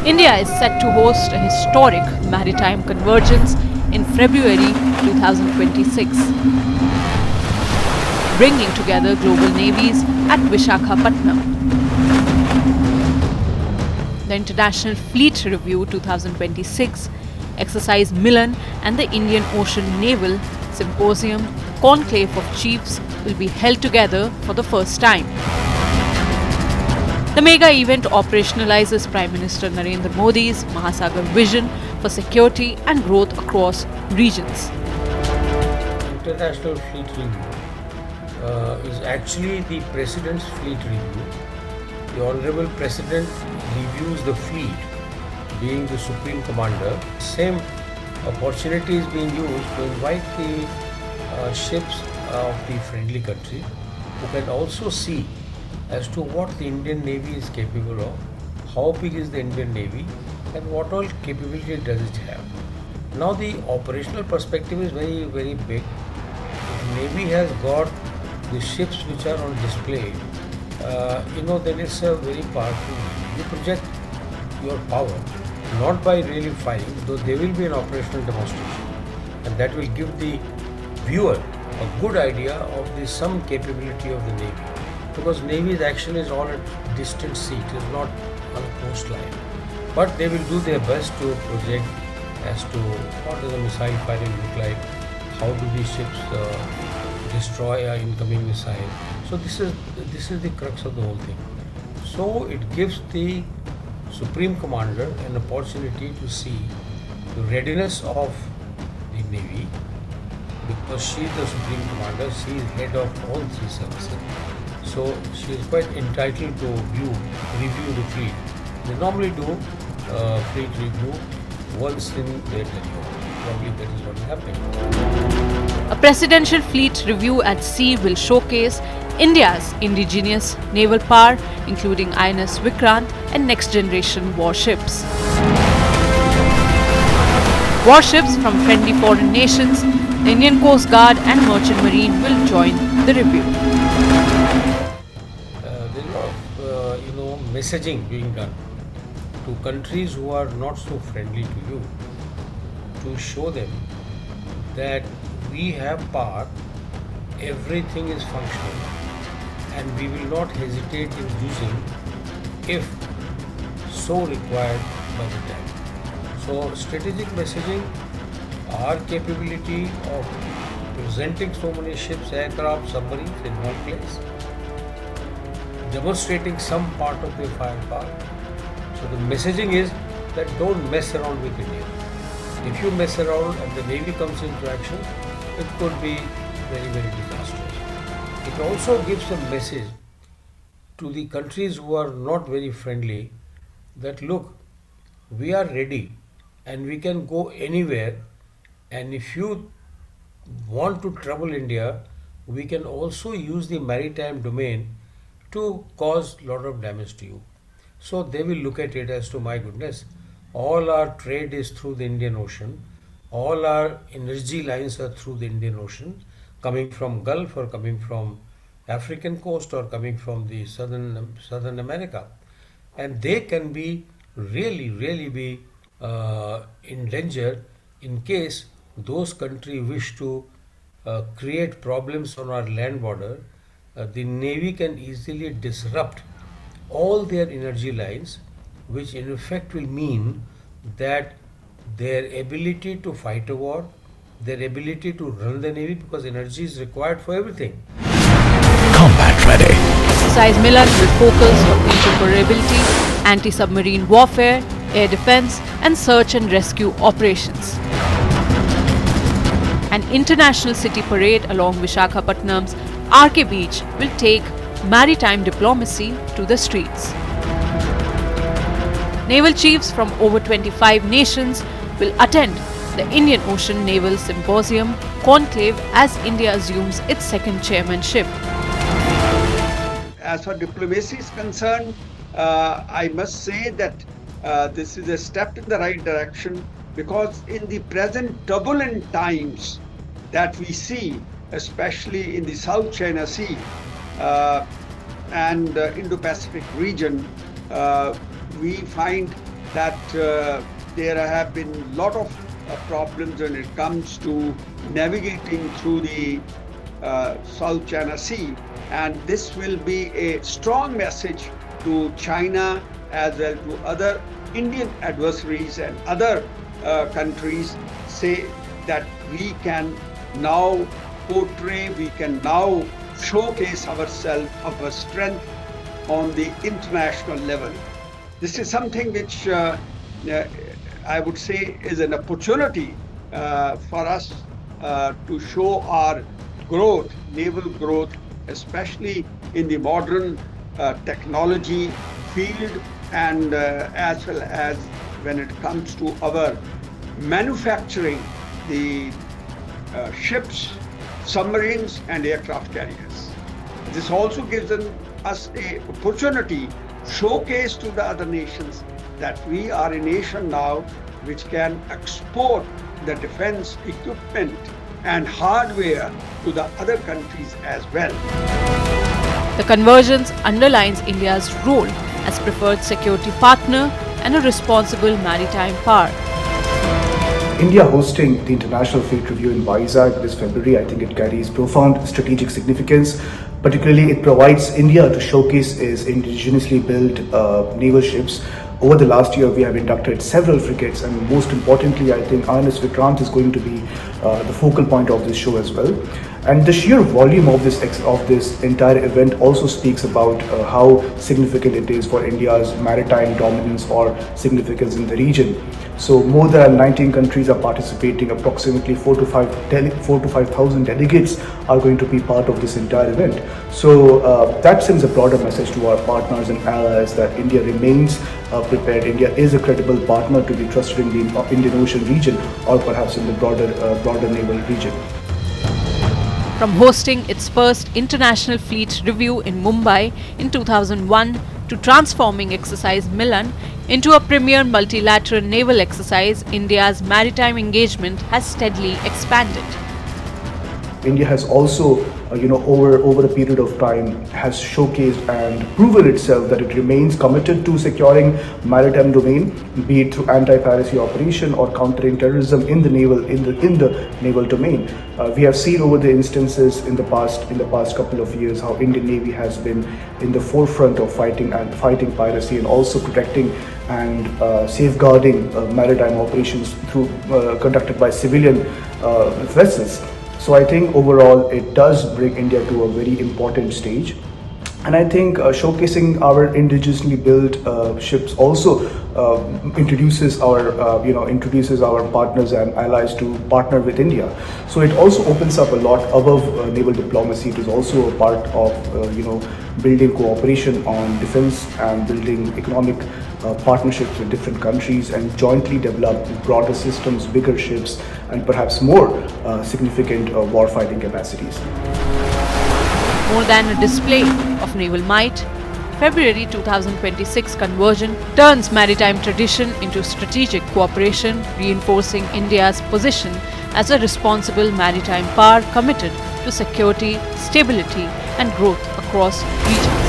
India is set to host a historic maritime convergence in February 2026, bringing together global navies at Visakhapatnam. The International Fleet Review 2026, Exercise Milan and the Indian Ocean Naval Symposium Conclave of Chiefs will be held together for the first time. The mega event operationalizes Prime Minister Narendra Modi's Mahasagar vision for security and growth across regions. International Fleet Review is actually the President's Fleet Review. The Honorable President reviews the fleet, being the Supreme Commander. Same opportunity is being used to invite the ships of the friendly country who can also see as to what the Indian Navy is capable of, how big is the Indian Navy, and what all capability does it have. Now the operational perspective is very, very big. The Navy has got the ships which are on display. Then it's a very powerful. You project your power, not by really firing, though there will be an operational demonstration, and that will give the viewer a good idea of the some capability of the Navy. Because Navy's action is all at distant sea, it is not on a coastline. But they will do their best to project as to what does a missile firing look like, how do these ships destroy an incoming missile. So this is the crux of the whole thing. So it gives the Supreme Commander an opportunity to see the readiness of the Navy, because she is the Supreme Commander, she is head of all three services. So she is quite entitled to review the fleet. They normally do fleet review once in their tenure. Probably that is what is happening. A presidential fleet review at sea will showcase India's indigenous naval power, including INS Vikrant and next-generation warships. Warships from friendly foreign nations, the Indian Coast Guard and Merchant Marine will join the review. There is a lot of messaging being done to countries who are not so friendly to you, to show them that we have power, everything is functional, and we will not hesitate in using if so required by the time. So strategic messaging, our capability of presenting so many ships, aircraft, submarines in one place, demonstrating some part of their firepower. So the messaging is that don't mess around with India. If you mess around and the Navy comes into action, it could be very, very disastrous. It also gives a message to the countries who are not very friendly that look, we are ready and we can go anywhere, and if you want to trouble India, we can also use the maritime domain to cause a lot of damage to you. So they will look at it as to, my goodness, all our trade is through the Indian Ocean, all our energy lines are through the Indian Ocean, coming from Gulf or coming from African coast or coming from the Southern America, and they can be really be in danger in case those countries wish to create problems on our land border. The Navy can easily disrupt all their energy lines, which in effect will mean that their ability to fight a war, their ability to run the Navy, because energy is required for everything. Combat ready. Exercise Milan will focus on interoperability, anti-submarine warfare, air defense and search and rescue operations. An international city parade along Visakhapatnam's RK Beach will take maritime diplomacy to the streets. Naval chiefs from over 25 nations will attend the Indian Ocean Naval Symposium Conclave as India assumes its second chairmanship. As far as diplomacy is concerned, I must say that this is a step in the right direction, because in the present turbulent times that we see, especially in the South China Sea and Indo-Pacific region, we find that there have been a lot of problems when it comes to navigating through the South China Sea, and this will be a strong message to China as well to other Indian adversaries and other countries, say that we can now portray, we can now showcase ourselves, our strength on the international level. This is something which I would say is an opportunity for us to show our growth, naval growth, especially in the modern technology field, and as well as when it comes to our manufacturing the ships, submarines and aircraft carriers. This also gives us an opportunity showcase to the other nations that we are a nation now which can export the defense equipment and hardware to the other countries as well. The convergence underlines India's role as preferred security partner and a responsible maritime power. India hosting the International Fleet Review in Vizag this February, I think it carries profound strategic significance. Particularly, it provides India to showcase its indigenously built naval ships. Over the last year, we have inducted several frigates, and most importantly, I think INS Vikrant is going to be the focal point of this show as well. And the sheer volume of this entire event also speaks about how significant it is for India's maritime dominance or significance in the region. So more than 19 countries are participating. Approximately 4,000 to 5,000 delegates are going to be part of this entire event. So that sends a broader message to our partners and allies that India remains prepared. India is a credible partner to be trusted in the Indian Ocean region, or perhaps in the broader naval region. From hosting its first International Fleet Review in Mumbai in 2001 to transforming Exercise Milan into a premier multilateral naval exercise, India's maritime engagement has steadily expanded. India has also, over a period of time, has showcased and proven itself that it remains committed to securing maritime domain, be it through anti-piracy operation or countering terrorism in the naval domain. We have seen over the instances in the past couple of years how Indian Navy has been in the forefront of fighting piracy and also protecting and safeguarding maritime operations through conducted by civilian vessels. So I think overall it does bring India to a very important stage. And I think showcasing our indigenously built ships also introduces our partners and allies to partner with India. So it also opens up a lot above naval diplomacy. It is also a part of building cooperation on defense and building economic partnerships with different countries and jointly develop broader systems, bigger ships, and perhaps more significant warfighting capacities. More than a display of naval might, February 2026 conversion turns maritime tradition into strategic cooperation, reinforcing India's position as a responsible maritime power committed to security, stability, and growth across regions.